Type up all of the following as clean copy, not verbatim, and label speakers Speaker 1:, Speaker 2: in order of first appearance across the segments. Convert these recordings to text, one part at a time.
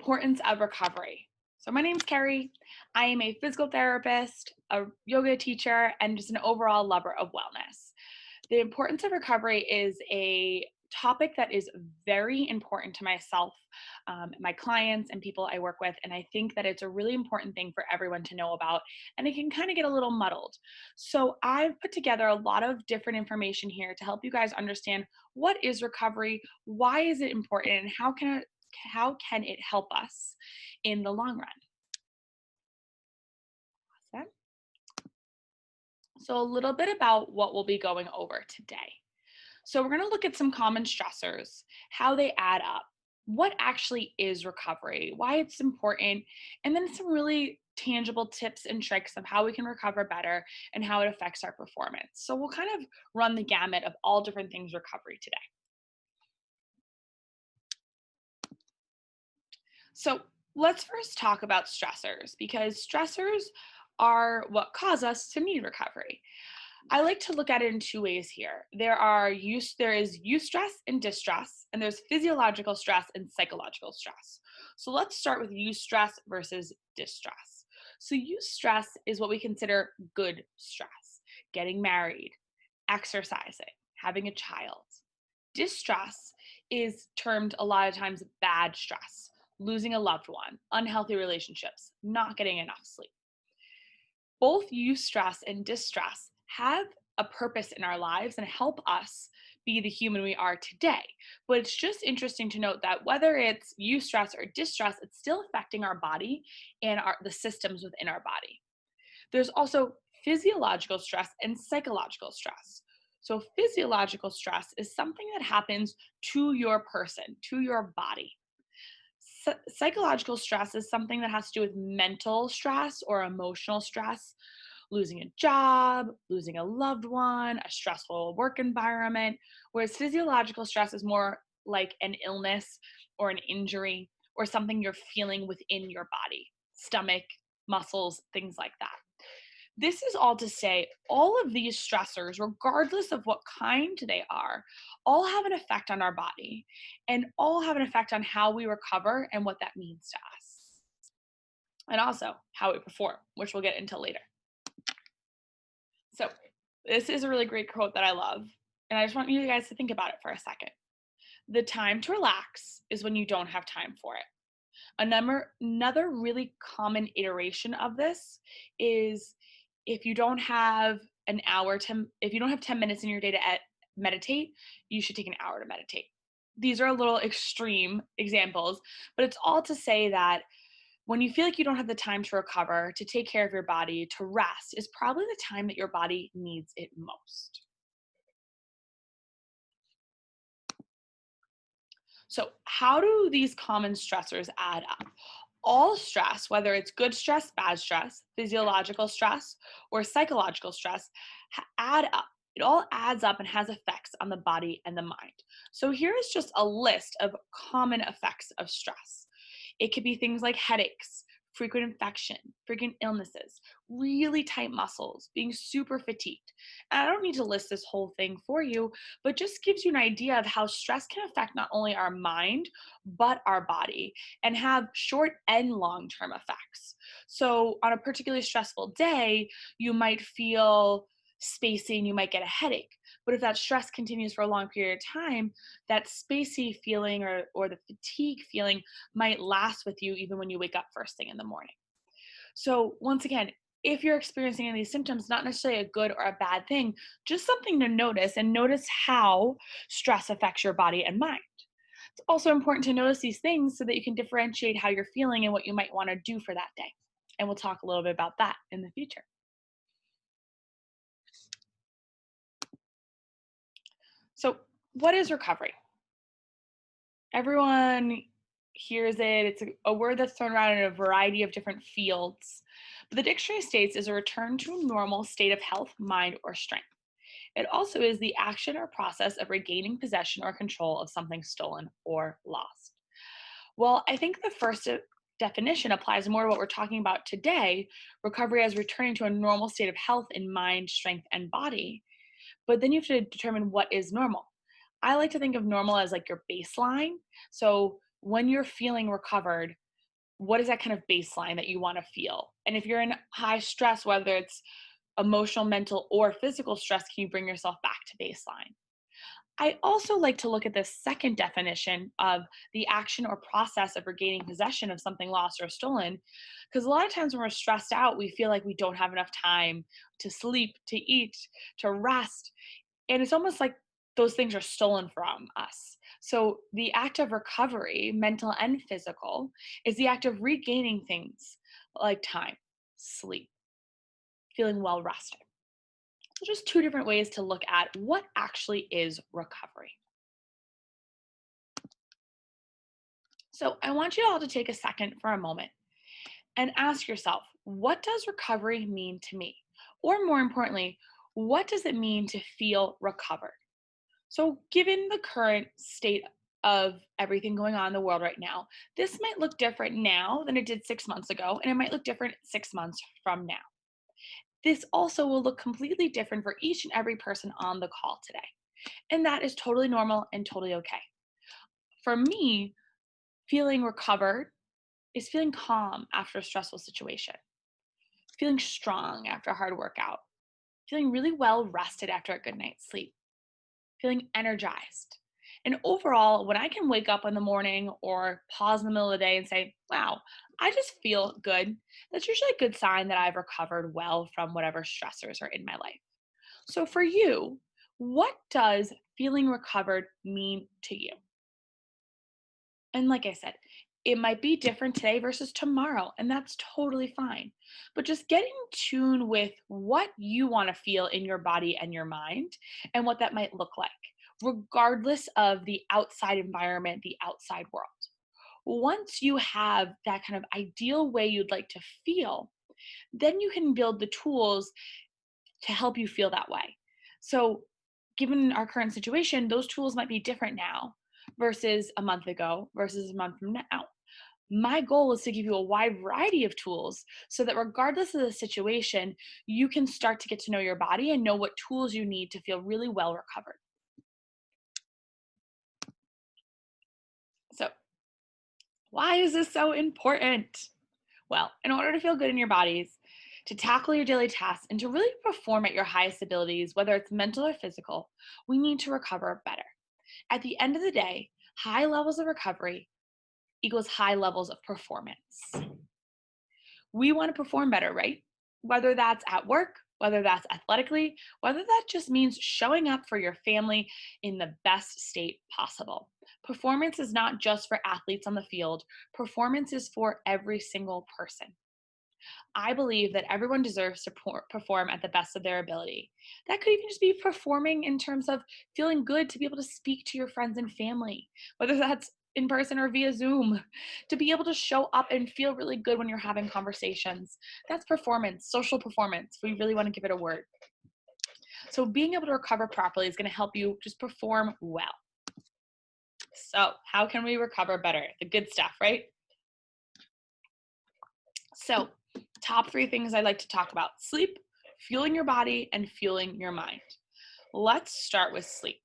Speaker 1: importance of recovery. So my name's Carrie. I am a physical therapist, a yoga teacher, and just an overall lover of wellness. The importance of recovery is a topic that is very important to myself, my clients, and people I work with. And I think that it's a really important thing for everyone to know about, and it can kind of get a little muddled. So I've put together a lot of different information here to help you guys understand what is recovery, why is it important, and how can it help us in the long run. Awesome. So a little bit about what we'll be going over today. So we're going to look at some common stressors, how they add up, what actually is recovery, why it's important, and then some really tangible tips and tricks of how we can recover better and how it affects our performance. So we'll kind of run the gamut of all different things recovery today. So let's first talk about stressors, because stressors are what cause us to need recovery. I like to look at it in two ways here. There is eustress and distress, and there's physiological stress and psychological stress. So let's start with eustress versus distress. So eustress is what we consider good stress: getting married, exercising, having a child. Distress is termed a lot of times bad stress: losing a loved one, unhealthy relationships, not getting enough sleep. Both eustress and distress have a purpose in our lives and help us be the human we are today. But it's just interesting to note that whether it's eustress or distress, it's still affecting our body and the systems within our body. There's also physiological stress and psychological stress. So physiological stress is something that happens to your person, to your body. Psychological stress is something that has to do with mental stress or emotional stress: losing a job, losing a loved one, a stressful work environment, whereas physiological stress is more like an illness or an injury or something you're feeling within your body: stomach, muscles, things like that. This is all to say, all of these stressors, regardless of what kind they are, all have an effect on our body and all have an effect on how we recover and what that means to us. And also how we perform, which we'll get into later. So this is a really great quote that I love, and I just want you guys to think about it for a second. The time to relax is when you don't have time for it. Another really common iteration of this is if you don't have if you don't have 10 minutes in your day to meditate, you should take an hour to meditate. These are a little extreme examples, but it's all to say that when you feel like you don't have the time to recover, to take care of your body, to rest, is probably the time that your body needs it most. So, how do these common stressors add up? All stress, whether it's good stress, bad stress, physiological stress, or psychological stress, add up. It all adds up and has effects on the body and the mind. So, here is just a list of common effects of stress. It could be things like headaches, frequent infection, frequent illnesses, really tight muscles, being super fatigued. And I don't need to list this whole thing for you, but just gives you an idea of how stress can affect not only our mind, but our body, and have short and long-term effects. So on a particularly stressful day, you might feel spacey and you might get a headache. But if that stress continues for a long period of time, that spacey feeling or the fatigue feeling might last with you even when you wake up first thing in the morning. So once again, if you're experiencing any of these symptoms, not necessarily a good or a bad thing, just something to notice, and notice how stress affects your body and mind. It's also important to notice these things so that you can differentiate how you're feeling and what you might want to do for that day. And we'll talk a little bit about that in the future. So, what is recovery? Everyone hears it. It's a word that's thrown around in a variety of different fields. But the dictionary states is a return to a normal state of health, mind, or strength. It also is the action or process of regaining possession or control of something stolen or lost. Well, I think the first definition applies more to what we're talking about today: recovery as returning to a normal state of health in mind, strength, and body. But then you have to determine what is normal. I like to think of normal as like your baseline. So when you're feeling recovered, what is that kind of baseline that you want to feel? And if you're in high stress, whether it's emotional, mental, or physical stress, can you bring yourself back to baseline? I also like to look at the second definition of the action or process of regaining possession of something lost or stolen. Because a lot of times when we're stressed out, we feel like we don't have enough time to sleep, to eat, to rest. And it's almost like those things are stolen from us. So the act of recovery, mental and physical, is the act of regaining things like time, sleep, feeling well rested. So just two different ways to look at what actually is recovery. So I want you all to take a second for a moment and ask yourself, what does recovery mean to me? Or more importantly, what does it mean to feel recovered? So, given the current state of everything going on in the world right now, this might look different now than it did 6 months ago, and it might look different 6 months from now. This also will look completely different for each and every person on the call today. And that is totally normal and totally okay. For me, feeling recovered is feeling calm after a stressful situation, feeling strong after a hard workout, feeling really well rested after a good night's sleep, feeling energized. And overall, when I can wake up in the morning or pause in the middle of the day and say, wow, I just feel good, that's usually a good sign that I've recovered well from whatever stressors are in my life. So for you, what does feeling recovered mean to you? And like I said, it might be different today versus tomorrow, and that's totally fine. But just getting in tune with what you want to feel in your body and your mind and what that might look like, regardless of the outside environment, the outside world. Once you have that kind of ideal way you'd like to feel, then you can build the tools to help you feel that way. So, given our current situation, those tools might be different now versus a month ago versus a month from now. My goal is to give you a wide variety of tools so that regardless of the situation, you can start to get to know your body and know what tools you need to feel really well recovered. So, why is this so important? Well, in order to feel good in your bodies, to tackle your daily tasks, and to really perform at your highest abilities, whether it's mental or physical, we need to recover better. At the end of the day, high levels of recovery equals high levels of performance. We want to perform better, right? Whether that's at work, whether that's athletically, whether that just means showing up for your family in the best state possible. Performance is not just for athletes on the field, performance is for every single person. I believe that everyone deserves to perform at the best of their ability. That could even just be performing in terms of feeling good to be able to speak to your friends and family, whether that's in person or via Zoom, to be able to show up and feel really good when you're having conversations. That's performance, social performance. We really want to give it a word. So, being able to recover properly is going to help you just perform well. So, how can we recover better? The good stuff, right? So, top three things I'd like to talk about: sleep, fueling your body, and fueling your mind. Let's start with sleep.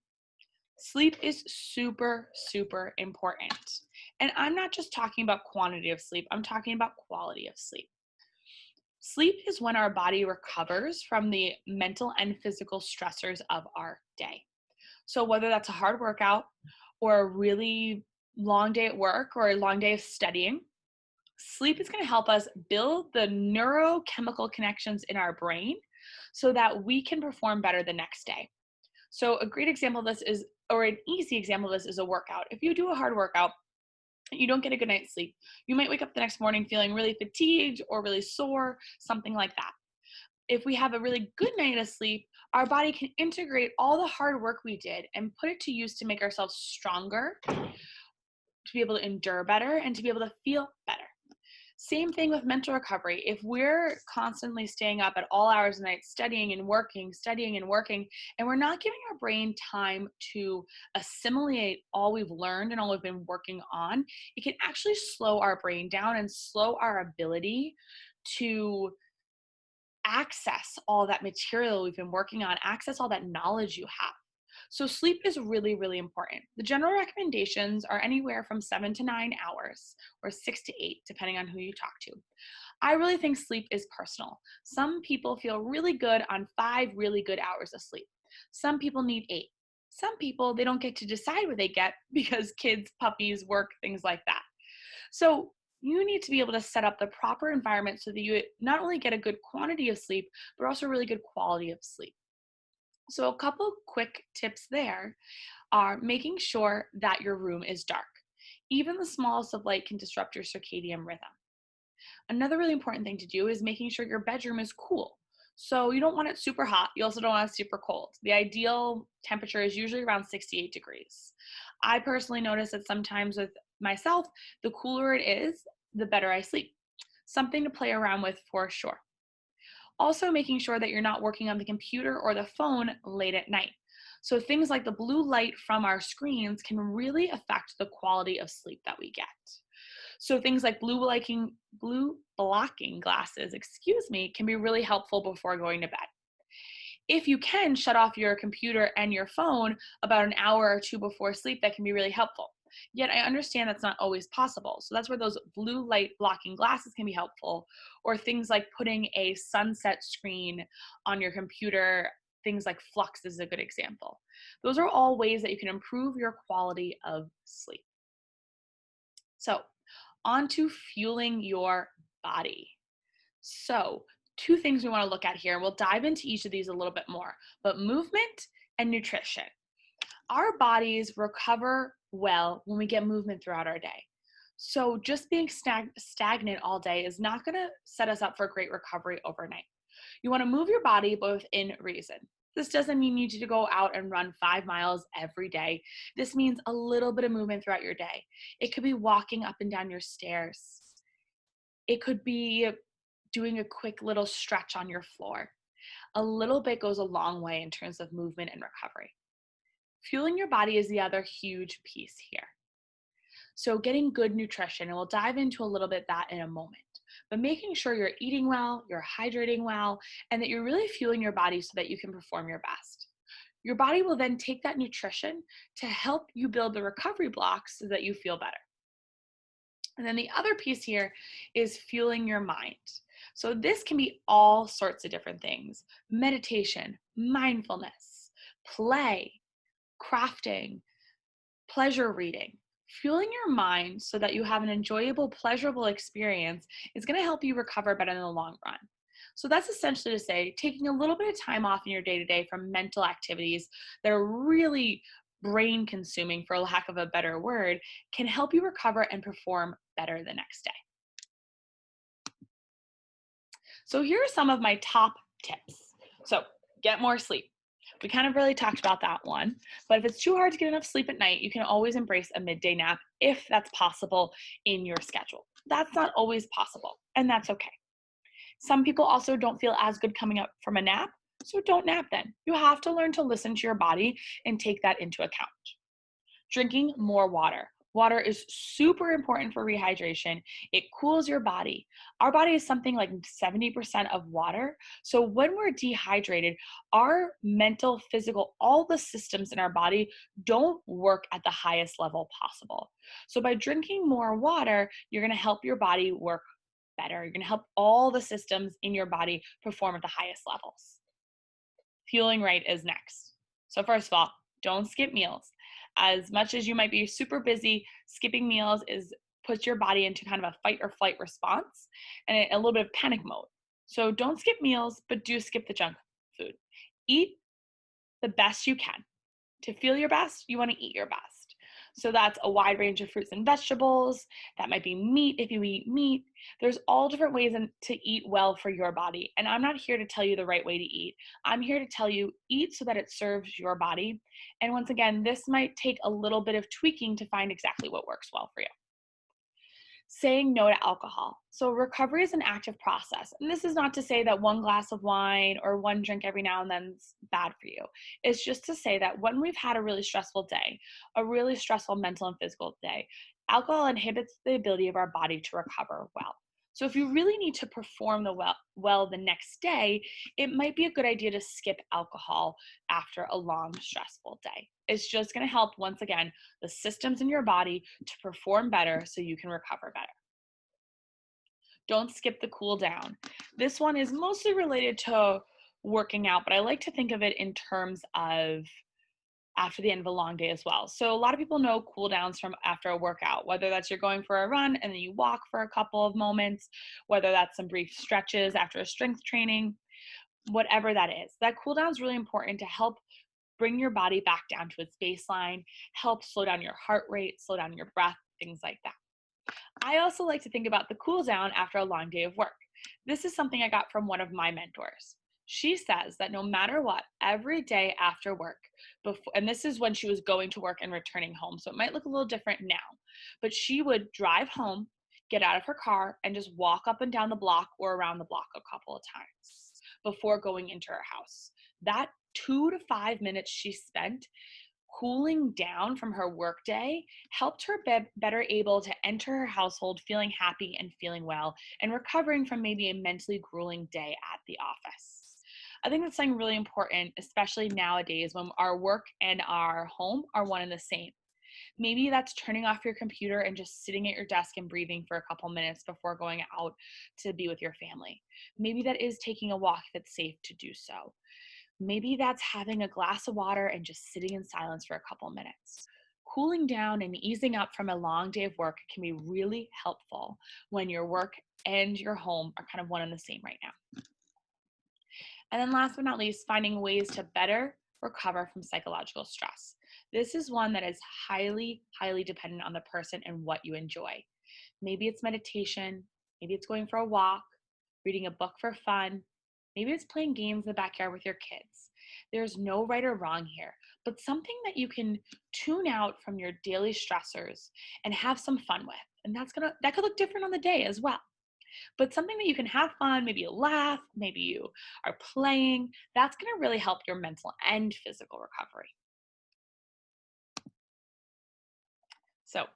Speaker 1: Sleep is super, super important. And I'm not just talking about quantity of sleep, I'm talking about quality of sleep. Sleep is when our body recovers from the mental and physical stressors of our day. So, whether that's a hard workout or a really long day at work or a long day of studying, sleep is going to help us build the neurochemical connections in our brain so that we can perform better the next day. So a great example of this is, or an easy example of this is a workout. If you do a hard workout, you don't get a good night's sleep, you might wake up the next morning feeling really fatigued or really sore, something like that. If we have a really good night of sleep, our body can integrate all the hard work we did and put it to use to make ourselves stronger, to be able to endure better, and to be able to feel better. Same thing with mental recovery. If we're constantly staying up at all hours of the night, studying and working, and we're not giving our brain time to assimilate all we've learned and all we've been working on, it can actually slow our brain down and slow our ability to access all that material we've been working on, access all that knowledge you have. So sleep is really, really important. The general recommendations are anywhere from 7 to 9 hours or 6 to 8, depending on who you talk to. I really think sleep is personal. Some people feel really good on 5 really good hours of sleep. Some people need 8. Some people, they don't get to decide what they get because kids, puppies, work, things like that. So you need to be able to set up the proper environment so that you not only get a good quantity of sleep, but also really good quality of sleep. So a couple quick tips there are making sure that your room is dark. Even the smallest of light can disrupt your circadian rhythm. Another really important thing to do is making sure your bedroom is cool. So you don't want it super hot. You also don't want it super cold. The ideal temperature is usually around 68 degrees. I personally notice that sometimes with myself, the cooler it is, the better I sleep. Something to play around with for sure. Also, making sure that you're not working on the computer or the phone late at night. So, things like the blue light from our screens can really affect the quality of sleep that we get. So, things like blue blocking glasses, can be really helpful before going to bed. If you can shut off your computer and your phone about an hour or two before sleep, that can be really helpful. Yet I understand that's not always possible. So that's where those blue light blocking glasses can be helpful, or things like putting a sunset screen on your computer. Things like Flux is a good example. Those are all ways that you can improve your quality of sleep. So, on to fueling your body. So, two things we want to look at here. We'll dive into each of these a little bit more, but movement and nutrition. Our bodies recover well when we get movement throughout our day. So, just being stagnant all day is not going to set us up for great recovery overnight. You want to move your body, but within reason. This doesn't mean you need to go out and run 5 miles every day. This means a little bit of movement throughout your day. It could be walking up and down your stairs. It could be doing a quick little stretch on your floor. A little bit goes a long way in terms of movement and recovery. Fueling your body is the other huge piece here. So getting good nutrition, and we'll dive into a little bit that in a moment, but making sure you're eating well, you're hydrating well, and that you're really fueling your body so that you can perform your best. Your body will then take that nutrition to help you build the recovery blocks so that you feel better. And then the other piece here is fueling your mind. So this can be all sorts of different things: meditation, mindfulness, play, crafting, pleasure reading. Fueling your mind so that you have an enjoyable, pleasurable experience is going to help you recover better in the long run. So that's essentially to say, taking a little bit of time off in your day to day from mental activities that are really brain consuming, for lack of a better word, can help you recover and perform better the next day. So here are some of my top tips. So get more sleep. We kind of really talked about that one, but if it's too hard to get enough sleep at night, you can always embrace a midday nap if that's possible in your schedule. That's not always possible, and that's okay. Some people also don't feel as good coming up from a nap, so don't nap then. You have to learn to listen to your body and take that into account. Drinking more water. Water is super important for rehydration. It cools your body. Our body is something like 70% of water. So when we're dehydrated, our mental, physical, all the systems in our body don't work at the highest level possible. So by drinking more water, you're going to help your body work better. You're going to help all the systems in your body perform at the highest levels. Fueling right is next. So first of all, don't skip meals. As much as you might be super busy, skipping meals puts your body into kind of a fight or flight response and a little bit of panic mode. So don't skip meals, but do skip the junk food. Eat the best you can. To feel your best, you want to eat your best. So that's a wide range of fruits and vegetables. That might be meat if you eat meat. There's all different ways to eat well for your body. And I'm not here to tell you the right way to eat. I'm here to tell you, eat so that it serves your body. And once again, this might take a little bit of tweaking to find exactly what works well for you. Saying no to alcohol. So recovery is an active process. And this is not to say that one glass of wine or one drink every now and then is bad for you. It's just to say that when we've had a really stressful day, a really stressful mental and physical day, alcohol inhibits the ability of our body to recover well. So if you really need to perform well the next day, it might be a good idea to skip alcohol after a long, stressful day. It's just going to help, once again, the systems in your body to perform better so you can recover better. Don't skip the cool down. This one is mostly related to working out, but I like to think of it in terms of after the end of a long day as well. So a lot of people know cool downs from after a workout, whether that's you're going for a run and then you walk for a couple of moments, whether that's some brief stretches after a strength training, whatever that is. That cool down is really important to help bring your body back down to its baseline, help slow down your heart rate, slow down your breath, things like that. I also like to think about the cool down after a long day of work. This is something I got from one of my mentors. She says that no matter what, every day after work, and this is when she was going to work and returning home, so it might look a little different now, but she would drive home, get out of her car, and just walk up and down the block or around the block a couple of times before going into her house. That 2 to 5 minutes she spent cooling down from her workday helped her be better able to enter her household feeling happy and feeling well and recovering from maybe a mentally grueling day at the office. I think that's something really important, especially nowadays when our work and our home are one and the same. Maybe that's turning off your computer and just sitting at your desk and breathing for a couple minutes before going out to be with your family. Maybe that is taking a walk if it's safe to do so. Maybe that's having a glass of water and just sitting in silence for a couple minutes. Cooling down and easing up from a long day of work can be really helpful when your work and your home are kind of one and the same right now. And then last but not least, finding ways to better recover from psychological stress. This is one that is highly, highly dependent on the person and what you enjoy. Maybe it's meditation, maybe it's going for a walk, reading a book for fun, maybe it's playing games in the backyard with your kids. There's no right or wrong here, but something that you can tune out from your daily stressors and have some fun with. And that could look different on the day as well. But something that you can have fun, maybe you laugh, maybe you are playing, that's going to really help your mental and physical recovery. So,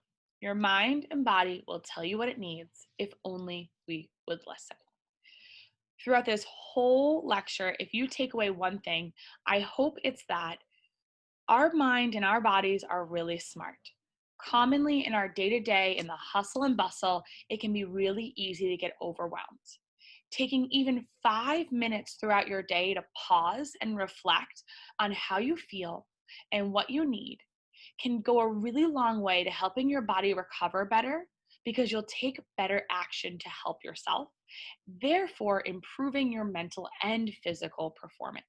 Speaker 1: your mind and body will tell you what it needs if only we would listen. Throughout this whole lecture, if you take away one thing, I hope it's that our mind and our bodies are really smart. Commonly in our day-to-day, in the hustle and bustle, it can be really easy to get overwhelmed. Taking even 5 minutes throughout your day to pause and reflect on how you feel and what you need can go a really long way to helping your body recover better because you'll take better action to help yourself, therefore improving your mental and physical performance.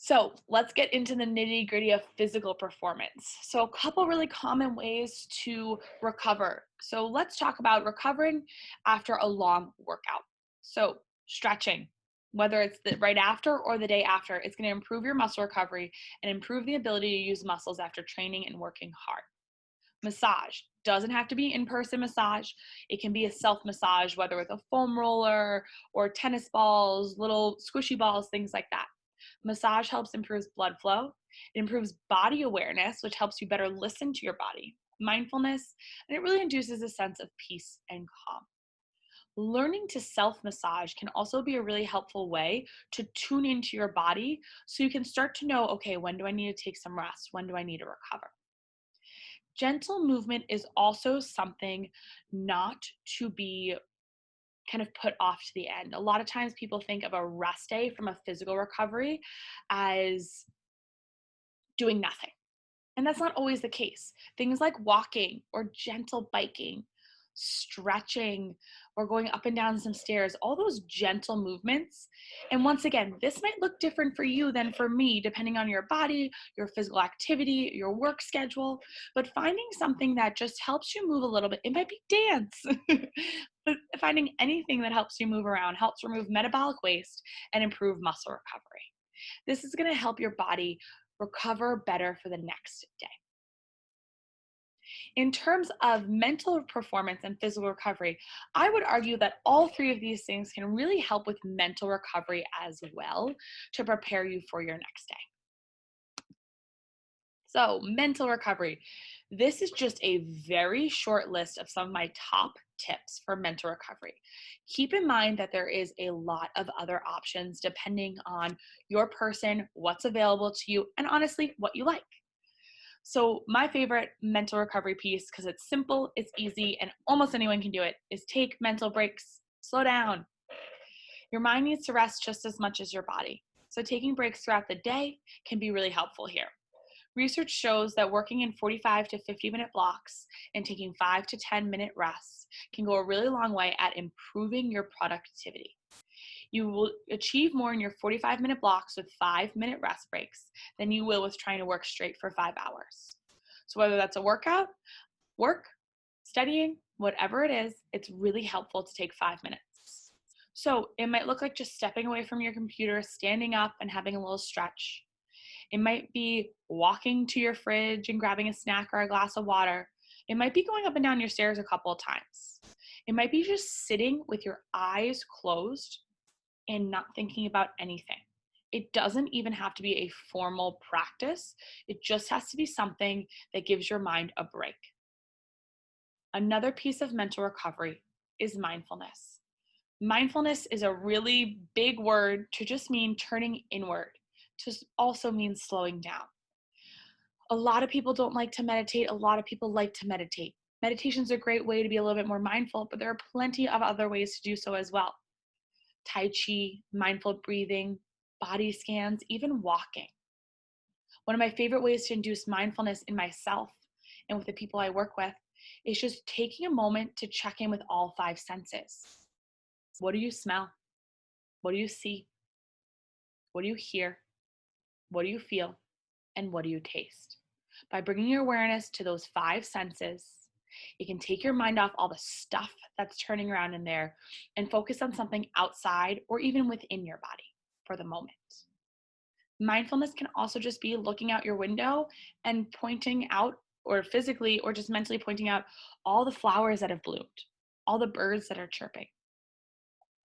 Speaker 1: So let's get into the nitty gritty of physical performance. So a couple really common ways to recover. So let's talk about recovering after a long workout. So stretching, whether it's the right after or the day after, it's going to improve your muscle recovery and improve the ability to use muscles after training and working hard. Massage doesn't have to be in-person massage. It can be a self-massage, whether with a foam roller or tennis balls, little squishy balls, things like that. Massage helps improve blood flow. It improves body awareness, which helps you better listen to your body, mindfulness, and it really induces a sense of peace and calm. Learning to self-massage can also be a really helpful way to tune into your body so you can start to know, okay, when do I need to take some rest? When do I need to recover? Gentle movement is also something not to be kind of put off to the end. A lot of times people think of a rest day from a physical recovery as doing nothing. And that's not always the case. Things like walking or gentle biking, stretching, or going up and down some stairs, all those gentle movements. And once again, this might look different for you than for me, depending on your body, your physical activity, your work schedule. But finding something that just helps you move a little bit, it might be dance. But finding anything that helps you move around helps remove metabolic waste and improve muscle recovery. This is going to help your body recover better for the next day. In terms of mental performance and physical recovery, I would argue that all three of these things can really help with mental recovery as well to prepare you for your next day. So, mental recovery. This is just a very short list of some of my top tips for mental recovery. Keep in mind that there is a lot of other options depending on your person, what's available to you, and honestly, what you like. So, my favorite mental recovery piece, because it's simple, it's easy, and almost anyone can do it, is take mental breaks. Slow down. Your mind needs to rest just as much as your body. So, taking breaks throughout the day can be really helpful here. Research shows that working in 45 to 50-minute blocks and taking 5 to 10-minute rests can go a really long way at improving your productivity. You will achieve more in your 45-minute blocks with 5-minute rest breaks than you will with trying to work straight for 5 hours. So whether that's a workout, work, studying, whatever it is, it's really helpful to take 5 minutes. So it might look like just stepping away from your computer, standing up and having a little stretch. It might be walking to your fridge and grabbing a snack or a glass of water. It might be going up and down your stairs a couple of times. It might be just sitting with your eyes closed and not thinking about anything. It doesn't even have to be a formal practice. It just has to be something that gives your mind a break. Another piece of mental recovery is mindfulness. Mindfulness is a really big word to just mean turning inward, to also mean slowing down. A lot of people don't like to meditate. A lot of people like to meditate. Meditation is a great way to be a little bit more mindful, but there are plenty of other ways to do so as well. Tai Chi, mindful breathing, body scans, even walking. One of my favorite ways to induce mindfulness in myself and with the people I work with is just taking a moment to check in with all 5 senses. What do you smell? What do you see? What do you hear? What do you feel? And what do you taste? By bringing your awareness to those 5 senses, it can take your mind off all the stuff that's turning around in there and focus on something outside or even within your body for the moment. Mindfulness can also just be looking out your window and pointing out, or physically or just mentally pointing out, all the flowers that have bloomed, all the birds that are chirping,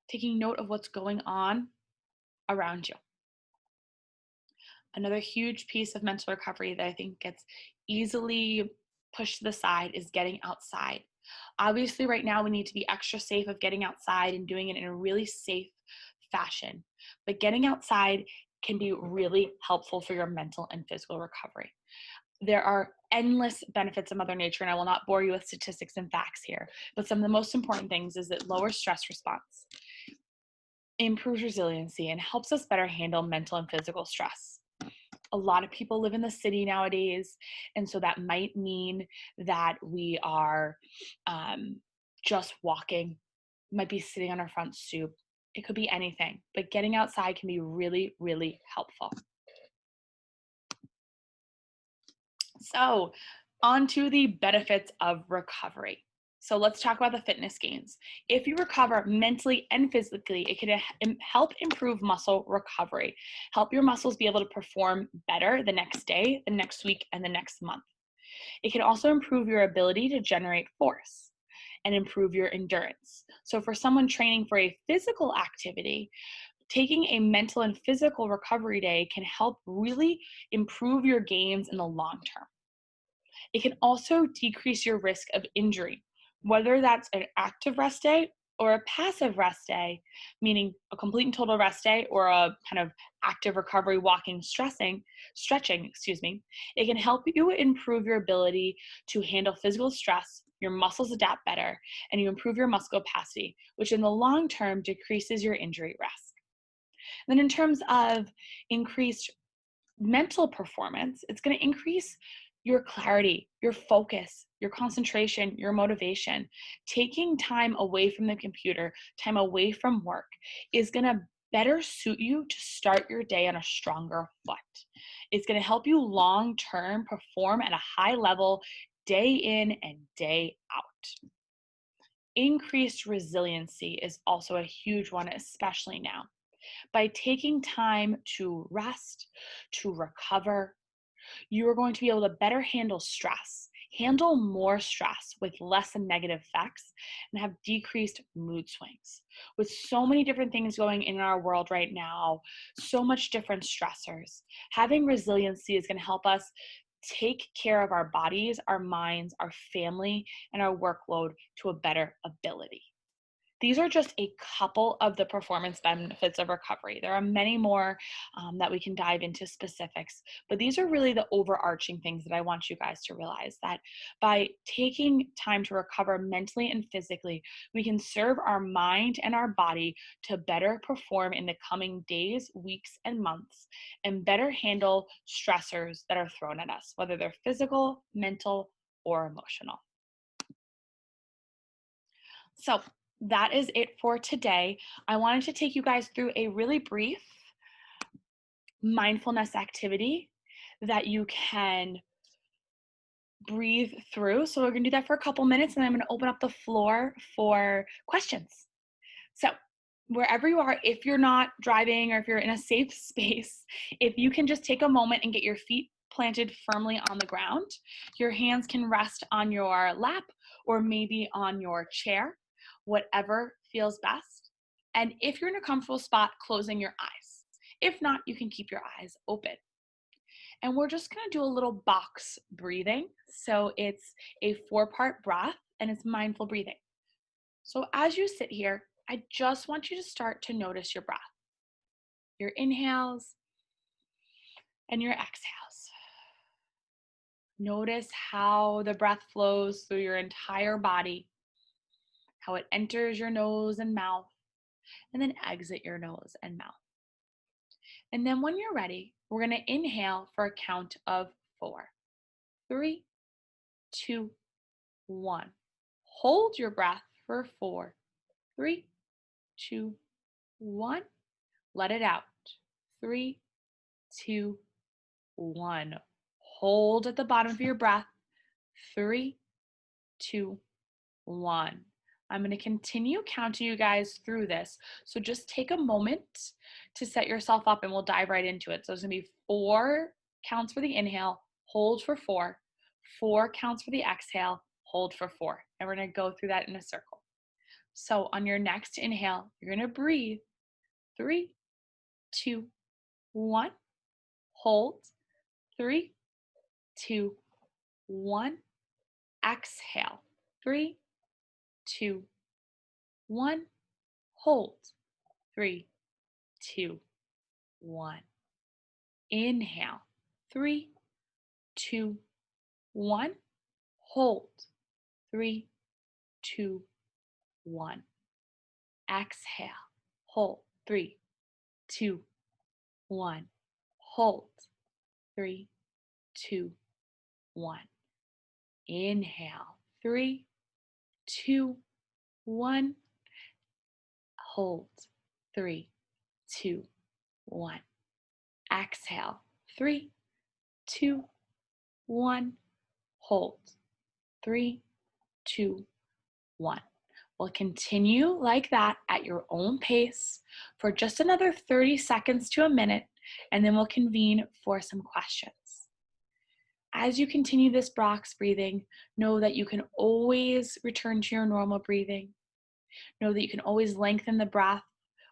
Speaker 1: taking note of what's going on around you. Another huge piece of mental recovery that I think gets easily pushed to the side is getting outside. Obviously, right now we need to be extra safe of getting outside and doing it in a really safe fashion. But getting outside can be really helpful for your mental and physical recovery. There are endless benefits of Mother Nature, and I will not bore you with statistics and facts here, but some of the most important things is it lowers stress response, improves resiliency, and helps us better handle mental and physical stress. A lot of people live in the city nowadays, and so that might mean that we are just walking, might be sitting on our front stoop. It could be anything, but getting outside can be really, really helpful. So, on to the benefits of recovery. So let's talk about the fitness gains. If you recover mentally and physically, it can help improve muscle recovery, help your muscles be able to perform better the next day, the next week, and the next month. It can also improve your ability to generate force and improve your endurance. So for someone training for a physical activity, taking a mental and physical recovery day can help really improve your gains in the long term. It can also decrease your risk of injury, whether that's an active rest day or a passive rest day, meaning a complete and total rest day or a kind of active recovery, walking, stretching, it can help you improve your ability to handle physical stress, your muscles adapt better, and you improve your muscle capacity, which in the long term decreases your injury risk. Then in terms of increased mental performance, it's going to increase your clarity, your focus, your concentration, your motivation. Taking time away from the computer, time away from work is going to better suit you to start your day on a stronger foot. It's going to help you long term perform at a high level day in and day out. Increased resiliency is also a huge one, especially now. By taking time to rest, to recover, you are going to be able to better handle stress, handle more stress with less negative effects, and have decreased mood swings. With so many different things going in our world right now, so much different stressors, having resiliency is going to help us take care of our bodies, our minds, our family, and our workload to a better ability. These are just a couple of the performance benefits of recovery. There are many more that we can dive into specifics, but these are really the overarching things that I want you guys to realize, that by taking time to recover mentally and physically, we can serve our mind and our body to better perform in the coming days, weeks, and months, and better handle stressors that are thrown at us, whether they're physical, mental, or emotional. So that is it for today. I wanted to take you guys through a really brief mindfulness activity that you can breathe through. So we're going to do that for a couple minutes, and then I'm going to open up the floor for questions. So wherever you are, if you're not driving or if you're in a safe space, if you can just take a moment and get your feet planted firmly on the ground, your hands can rest on your lap or maybe on your chair, whatever feels best. And if you're in a comfortable spot, closing your eyes. If not, you can keep your eyes open. And we're just gonna do a little box breathing. So it's a 4-part breath and it's mindful breathing. So as you sit here, I just want you to start to notice your breath, your inhales and your exhales. Notice how the breath flows through your entire body, how it enters your nose and mouth, and then exit your nose and mouth. And then when you're ready, we're gonna inhale for a count of 4. 3, 2, 1. Hold your breath for 4. 3, 2, 1. Let it out. 3, 2, 1. Hold at the bottom of your breath. 3, 2, 1. I'm going to continue counting you guys through this. So just take a moment to set yourself up and we'll dive right into it. So it's going to be 4 counts for the inhale, hold for 4, 4 counts for the exhale, hold for 4. And we're going to go through that in a circle. So on your next inhale, you're going to breathe. 3, 2, 1. Hold. 3, 2, 1. Exhale. 3, 2, 1. Hold. 3, 2, 1. Inhale. 3, 2, 1. Hold. 3, 2, 1. Exhale. Hold. 3, 2, 1. Hold. 3, 2, 1. Inhale. 3, 2, 1. Hold. 3, 2, 1. Exhale. 3, 2, 1. Hold. 3, 2, 1. We'll continue like that at your own pace for just another 30 seconds to a minute, and then we'll convene for some questions. As you continue this box breathing, know that you can always return to your normal breathing. Know that you can always lengthen the breath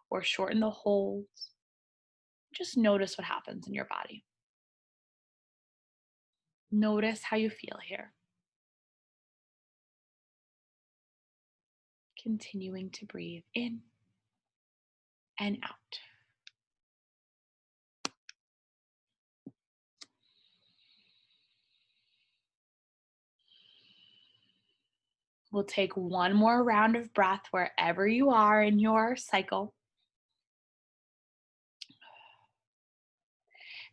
Speaker 1: or shorten the hold. Just notice what happens in your body. Notice how you feel here. Continuing to breathe in and out. We'll take one more round of breath wherever you are in your cycle.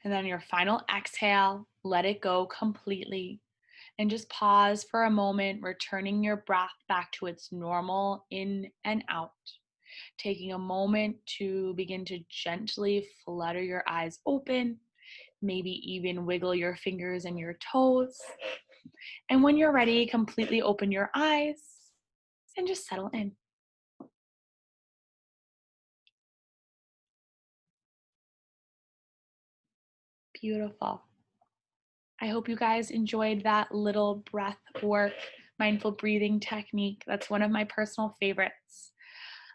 Speaker 1: And then your final exhale, let it go completely. And just pause for a moment, returning your breath back to its normal in and out. Taking a moment to begin to gently flutter your eyes open, maybe even wiggle your fingers and your toes. And when you're ready, completely open your eyes and just settle in. Beautiful. I hope you guys enjoyed that little breath work, mindful breathing technique. That's one of my personal favorites.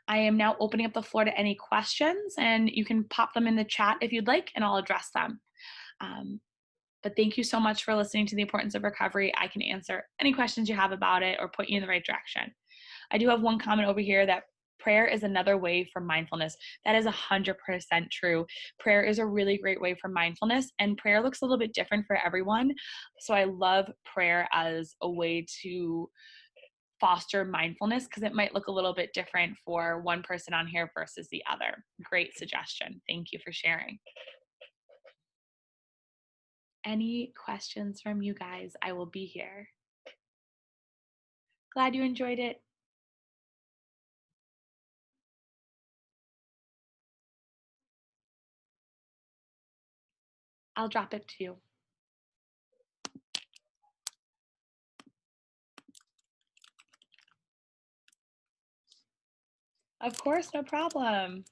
Speaker 1: I am now opening up the floor to any questions, and you can pop them in the chat if you'd like, and I'll address them. But thank you so much for listening to The Importance of Recovery. I can answer any questions you have about it or point you in the right direction. I do have one comment over here that prayer is another way for mindfulness. That is 100% true. Prayer is a really great way for mindfulness, and prayer looks a little bit different for everyone. So I love prayer as a way to foster mindfulness because it might look a little bit different for one person on here versus the other. Great suggestion. Thank you for sharing. Any questions from you guys? I will be here. Glad you enjoyed it. I'll drop it to you. Of course, no problem.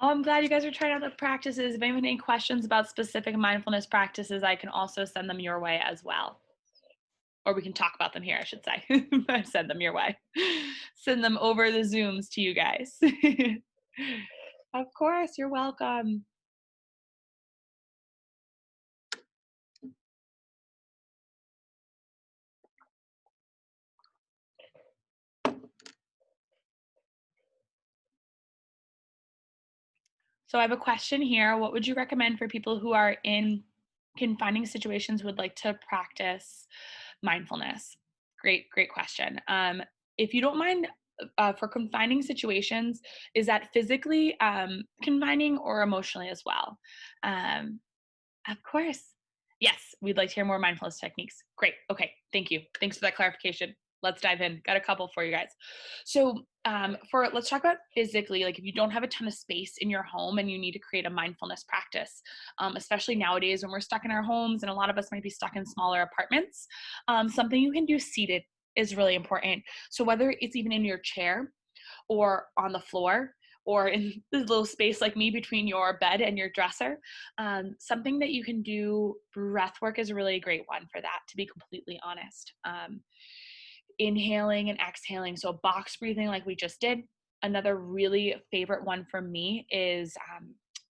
Speaker 1: Oh, I'm glad you guys are trying out the practices. If anyone has any questions about specific mindfulness practices, I can also send them your way as well. Or we can talk about them here, I should say. Send them your way. Send them over the Zooms to you guys. Of course, you're welcome. So I have a question here. What would you recommend for people who are in confining situations would like to practice mindfulness? Great question. If you don't mind, for confining situations, is that physically confining or emotionally as well? Um, of course. Yes, we'd like to hear more mindfulness techniques. Great. Okay. Thank you. Thanks for that clarification. Let's dive in. Got a couple for you guys. So, for let's talk about physically. Like, if you don't have a ton of space in your home and you need to create a mindfulness practice, especially nowadays when we're stuck in our homes and a lot of us might be stuck in smaller apartments, something you can do seated is really important. So, whether it's even in your chair or on the floor or in this little space like me between your bed and your dresser. Something that you can do, breath work is a really great one for that, to be completely honest. Inhaling and exhaling, so box breathing like we just did. Another really favorite one for me is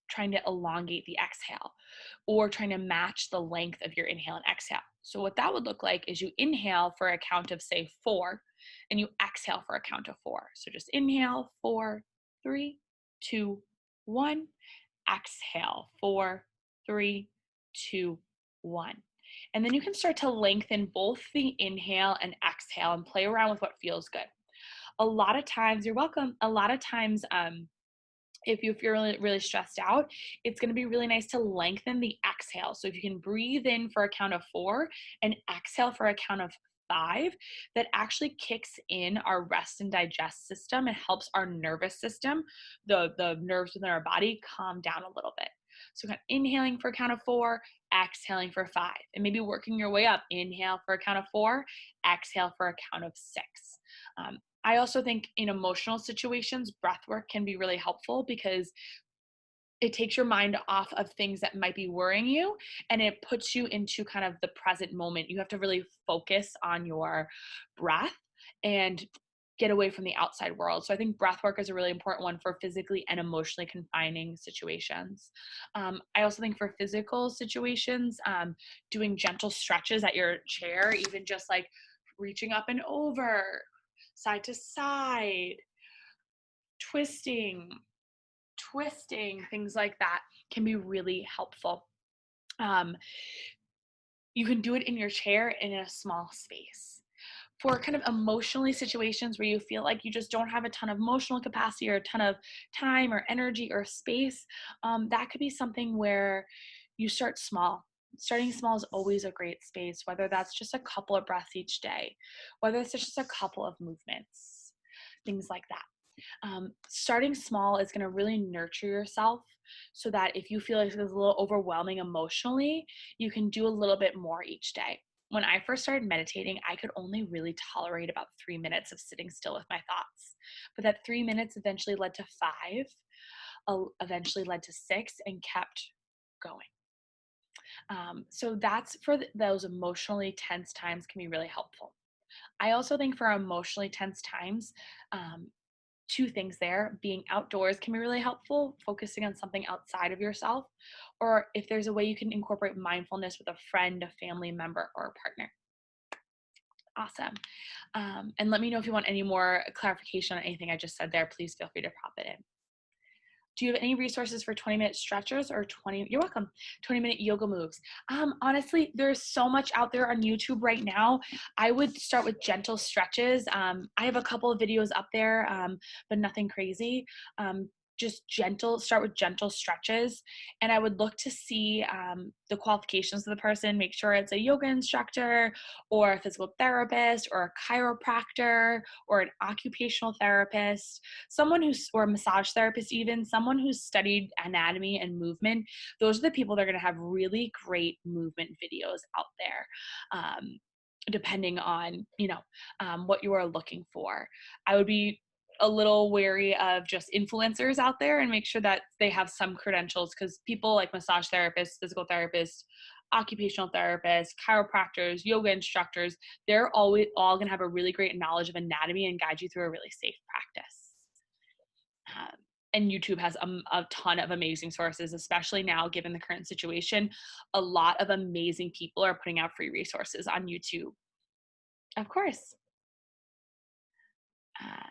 Speaker 1: trying to elongate the exhale or trying to match the length of your inhale and exhale. So what that would look like is you inhale for a count of say 4 and you exhale for a count of 4. So just inhale 4, 3, 2, 1. Exhale 4, 3, 2, 1. And then you can start to lengthen both the inhale and exhale and play around with what feels good. A lot of times, you're welcome. A lot of times, if you feel really stressed out, it's going to be really nice to lengthen the exhale. So if you can breathe in for a count of 4 and exhale for a count of 5, that actually kicks in our rest and digest system and helps our nervous system, the nerves within our body, calm down a little bit. So kind of inhaling for a count of 4, exhaling for 5, and maybe working your way up. Inhale for a count of 4, exhale for a count of 6. I also think in emotional situations, breath work can be really helpful because it takes your mind off of things that might be worrying you and it puts you into kind of the present moment. You have to really focus on your breath and get away from the outside world. So I think breath work is a really important one for physically and emotionally confining situations. I also think for physical situations, doing gentle stretches at your chair, even just like reaching up and over, side to side, twisting, things like that can be really helpful. Um, you can do it in your chair and in a small space. For kind of emotionally situations where you feel like you just don't have a ton of emotional capacity or a ton of time or energy or space, that could be something where you start small. Starting small is always a great space, whether that's just a couple of breaths each day, whether it's just a couple of movements, things like that. Starting small is going to really nurture yourself so that if you feel like it's a little overwhelming emotionally, you can do a little bit more each day. When I first started meditating, I could only really tolerate about 3 minutes of sitting still with my thoughts. But that 3 minutes eventually led to 5, eventually led to 6, and kept going. So that's for those emotionally tense times can be really helpful. I also think for emotionally tense times, um, two things there. Being outdoors can be really helpful, focusing on something outside of yourself, or if there's a way you can incorporate mindfulness with a friend, a family member, or a partner. Awesome. And let me know if you want any more clarification on anything I just said there. Please feel free to pop it in. Do you have any resources for 20-minute stretchers or you're welcome, 20-minute yoga moves? Honestly, there's so much out there on YouTube right now. I would start with gentle stretches. I have a couple of videos up there, but nothing crazy. Just start with gentle stretches. And I would look to see the qualifications of the person, make sure it's a yoga instructor or a physical therapist or a chiropractor or an occupational therapist, or a massage therapist, even someone who's studied anatomy and movement. Those are the people that are going to have really great movement videos out there, depending on what you are looking for. I would be a little wary of just influencers out there and make sure that they have some credentials, because people like massage therapists, physical therapists, occupational therapists, chiropractors, yoga instructors, they're all going to have a really great knowledge of anatomy and guide you through a really safe practice. Um, and YouTube has a ton of amazing sources, especially now given the current situation. A lot of amazing people are putting out free resources on YouTube. Of course. Uh,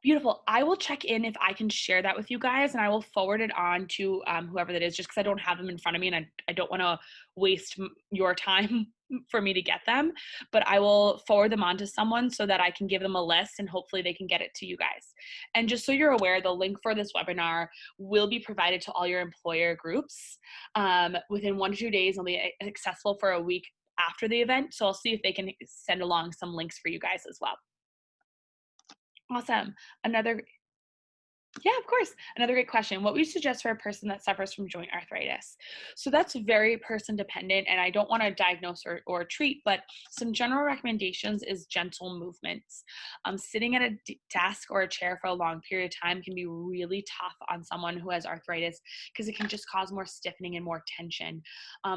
Speaker 1: Beautiful. I will check in if I can share that with you guys, and I will forward it on to whoever that is, just because I don't have them in front of me, and I don't want to waste your time for me to get them. But I will forward them on to someone so that I can give them a list, and hopefully they can get it to you guys. And just so you're aware, the link for this webinar will be provided to all your employer groups within 1 to 2 days. It'll be accessible for a week after the event. So I'll see if they can send along some links for you guys as well. Awesome. Yeah, of course. Another great question. What would you suggest for a person that suffers from joint arthritis? So that's very person dependent, and I don't want to diagnose or treat, but some general recommendations is gentle movements. Sitting at a desk or a chair for a long period of time can be really tough on someone who has arthritis, because it can just cause more stiffening and more tension.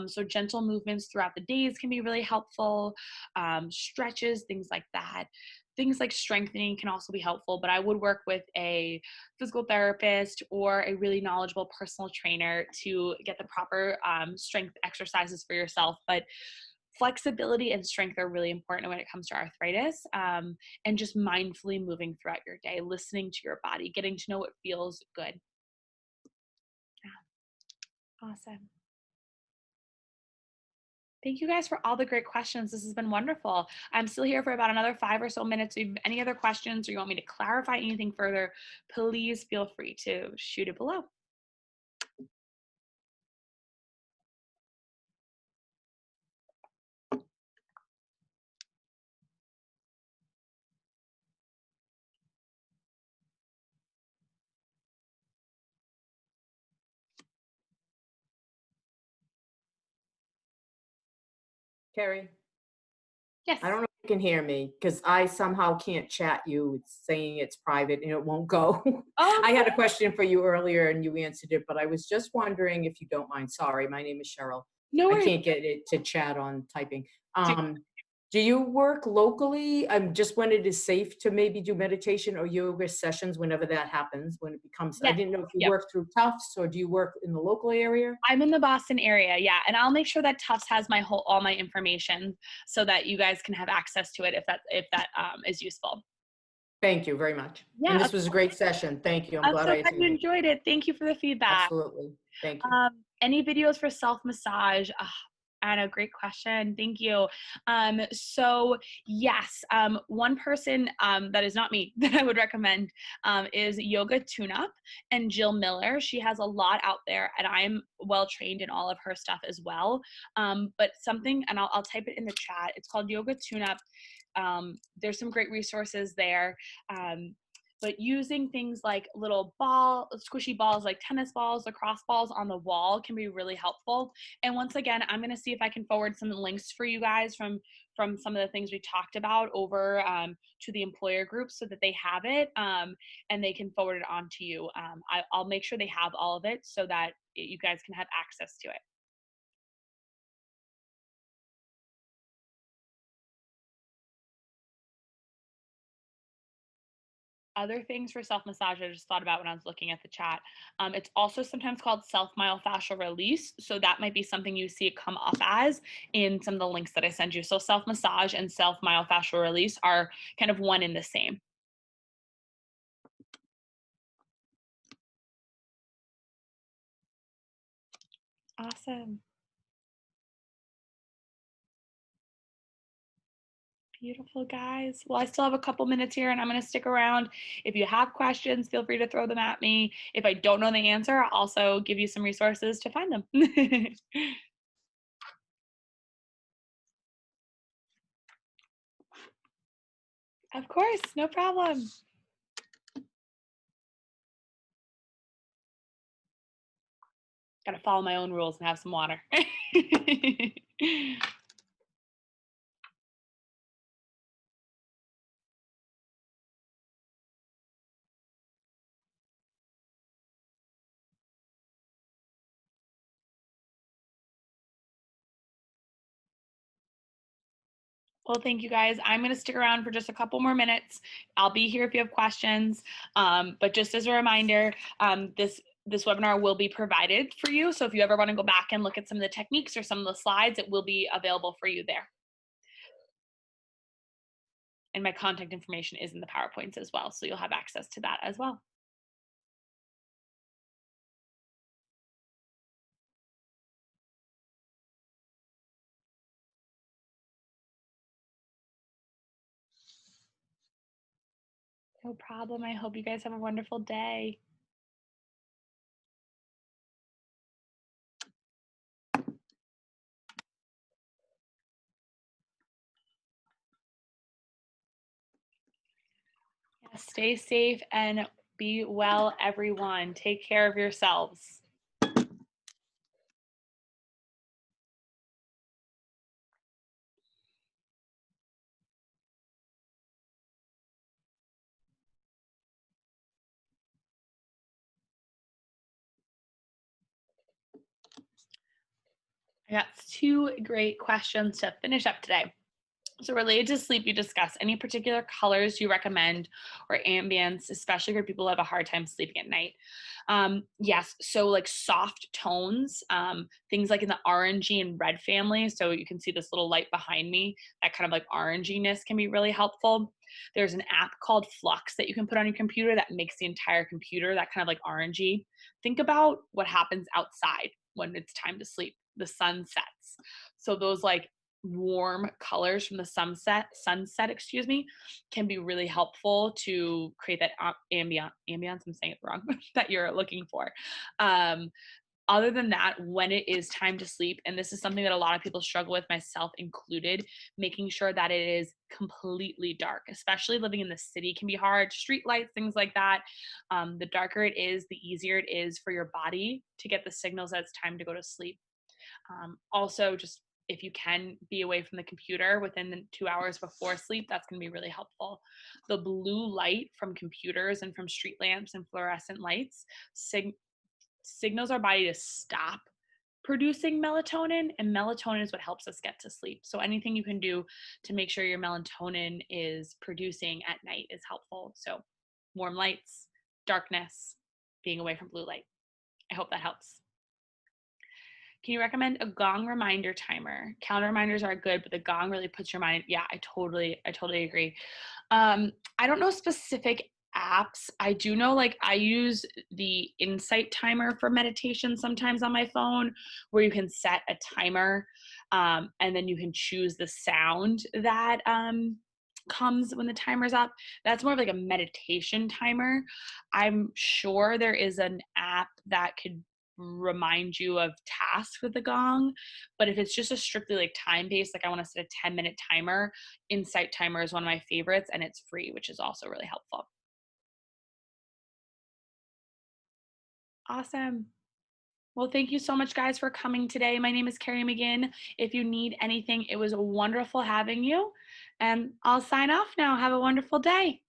Speaker 1: So gentle movements throughout the days can be really helpful. Stretches, things like that. Things like strengthening can also be helpful, but I would work with a physical therapist or a really knowledgeable personal trainer to get the proper strength exercises for yourself. But flexibility and strength are really important when it comes to arthritis, and just mindfully moving throughout your day, listening to your body, getting to know what feels good. Yeah. Awesome. Thank you guys for all the great questions. This has been wonderful. I'm still here for about another 5 or so minutes. If you have any other questions or you want me to clarify anything further, please feel free to shoot it below.
Speaker 2: Carrie,
Speaker 1: Yes.
Speaker 2: I don't know if you can hear me because I somehow can't chat you. It's saying it's private and it won't go.
Speaker 1: Oh,
Speaker 2: I had a question for you earlier and you answered it, but I was just wondering if you don't mind. Sorry, my name is Cheryl.
Speaker 1: no
Speaker 2: I
Speaker 1: worries.
Speaker 2: can't get it to chat on typing. Do you work locally? I'm just when it is safe to maybe do meditation or yoga sessions whenever that happens, when it becomes, I
Speaker 1: Yes.
Speaker 2: didn't know if you
Speaker 1: Yep.
Speaker 2: work through Tufts or do you work in the local area?
Speaker 1: I'm in the Boston area, yeah, and I'll make sure that Tufts has all my information so that you guys can have access to it if that is useful.
Speaker 2: Thank you very much. And
Speaker 1: Yeah,
Speaker 2: this was a great session. Thank you. I'm
Speaker 1: I'm
Speaker 2: glad
Speaker 1: so
Speaker 2: I
Speaker 1: glad you
Speaker 2: attended.
Speaker 1: enjoyed it. Thank you for the feedback.
Speaker 2: Absolutely. Thank you.
Speaker 1: Any videos for self massage? Anna, great question. Thank you. So yes, one person that is not me that I would recommend is Yoga Tune Up and Jill Miller. She has a lot out there, and I'm well trained in all of her stuff as well. But something, and I'll type it in the chat. It's called Yoga Tune Up. There's some great resources there. But using things like squishy balls like tennis balls, lacrosse balls on the wall can be really helpful. And once again, I'm going to see if I can forward some links for you guys from some of the things we talked about over to the employer group so that they have it, and they can forward it on to you. I'll make sure they have all of it so that you guys can have access to it. Other things for self massage I just thought about when I was looking at the chat. It's also sometimes called self myofascial release. So that might be something you see it come up as in some of the links that I send you. So self massage and self myofascial release are kind of one in the same. Awesome. Beautiful, guys. Well, I still have a couple minutes here and I'm going to stick around. If you have questions, feel free to throw them at me. If I don't know the answer, I'll also give you some resources to find them. Of course, no problem. Got to follow my own rules and have some water. Well, thank you guys. I'm going to stick around for just a couple more minutes. I'll be here if you have questions. But just as a reminder, this webinar will be provided for you. So if you ever want to go back and look at some of the techniques or some of the slides, it will be available for you there. And my contact information is in the PowerPoints as well. So you'll have access to that as well. No problem. I hope you guys have a wonderful day. Yeah, stay safe and be well, everyone. Take care of yourselves. I got two great questions to finish up today. So related to sleep, you discuss any particular colors you recommend or ambience, especially for people who have a hard time sleeping at night. Yes, so like soft tones, things like in the orangey and red family. So you can see this little light behind me, that kind of like oranginess can be really helpful. There's an app called Flux that you can put on your computer that makes the entire computer that kind of like orangey. Think about what happens outside when it's time to sleep. The sun sets. So those like warm colors from the sunset, excuse me, can be really helpful to create that ambiance, I'm saying it wrong, that you're looking for. Other than that, when it is time to sleep, and this is something that a lot of people struggle with, myself included, making sure that it is completely dark, especially living in the city can be hard. Street lights, things like that. The darker it is, the easier it is for your body to get the signals that it's time to go to sleep. Also, just if you can be away from the computer within the 2 hours before sleep, that's going to be really helpful. The blue light from computers and from street lamps and fluorescent lights signals our body to stop producing melatonin, and melatonin is what helps us get to sleep. So anything you can do to make sure your melatonin is producing at night is helpful. So warm lights, darkness, being away from blue light. I hope that helps. Can you recommend a gong reminder timer? Calendar reminders are good, but the gong really puts your mind. Yeah, I totally agree. I don't know specific apps. I do know like I use the Insight timer for meditation sometimes on my phone, where you can set a timer, and then you can choose the sound that comes when the timer's up. That's more of like a meditation timer. I'm sure there is an app that could remind you of tasks with the gong, but if it's just a strictly like time based, like I want to set a 10-minute timer, Insight timer is one of my favorites, and it's free, which is also really helpful. Awesome. Well, thank you so much, guys, for coming today. My name is Carrie McGinn. If you need anything, it was wonderful having you, and I'll sign off now. Have a wonderful day.